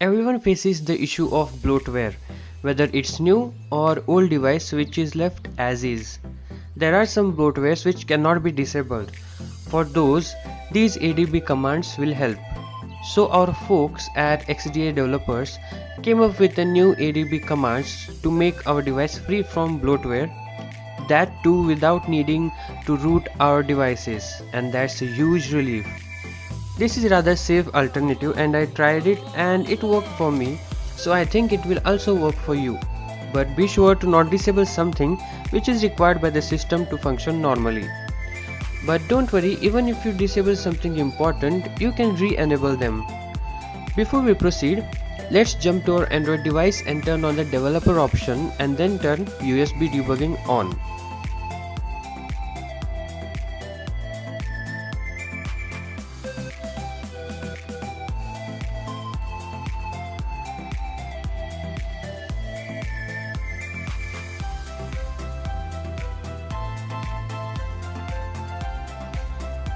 Everyone faces the issue of bloatware, whether it's new or old device which is left as is. There are some bloatwares which cannot be disabled. For those, these ADB commands will help. So our folks at XDA developers came up with a new ADB commands to make our device free from bloatware, that too without needing to root our devices, and that's a huge relief. This is rather safe alternative and I tried it and it worked for me, so I think it will also work for you. But be sure to not disable something which is required by the system to function normally. But don't worry, even if you disable something important, you can re-enable them. Before we proceed, let's jump to our Android device and turn on the developer option and then turn USB debugging on.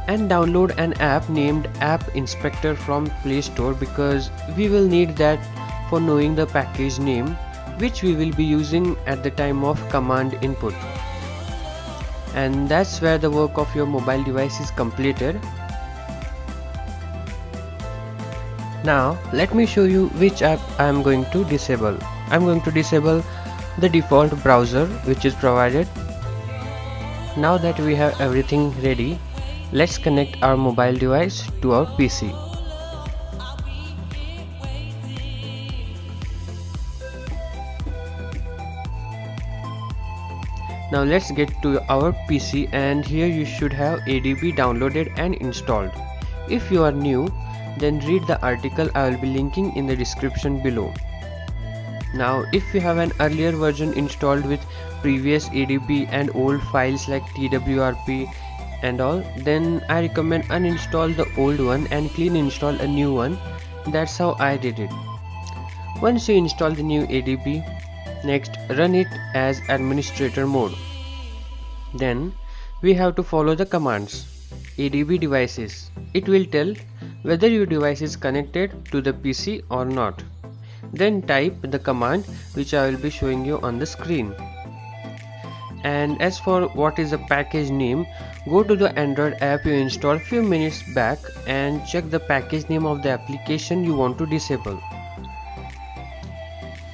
And download an app named App Inspector from Play Store because we will need that for knowing the package name which we will be using at the time of command input. And that's where the work of your mobile device is completed. Now let me show you which app I am going to disable. I am going to disable the default browser which is provided. Now that we have everything ready, let's connect our mobile device to our PC. Now let's get to our PC and here you should have ADB downloaded and installed. If you are new, then read the article I will be linking in the description below. Now if you have an earlier version installed with previous ADB and old files like twrp and all, then I recommend uninstall the old one and clean install a new one. That's how I did it. Once you install the new ADB, next run it as administrator mode. Then we have to follow the commands. ADB devices. It will tell whether your device is connected to the PC or not. Then type the command which I will be showing you on the screen. And as for what is the package name, go to the Android app you installed few minutes back and check the package name of the application you want to disable.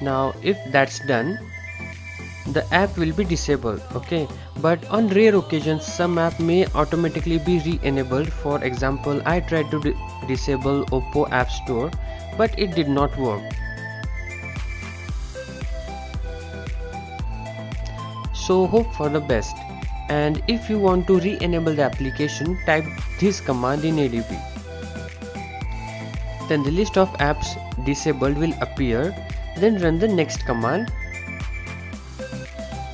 Now if that's done, the app will be disabled, okay? But on rare occasions some app may automatically be re-enabled. For example, I tried to disable Oppo App Store but it did not work. So hope for the best. And if you want to re-enable the application, type this command in ADB. Then the list of apps disabled will appear. Then run the next command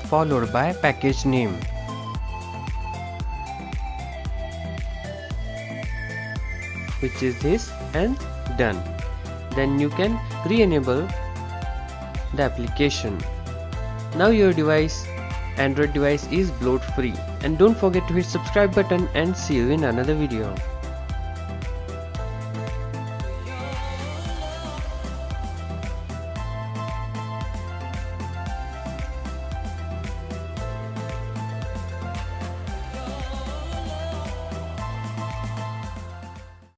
followed by package name. Which is this, and done. Then you can re-enable the application. Now your Android device is bloat free, and don't forget to hit subscribe button and see you in another video.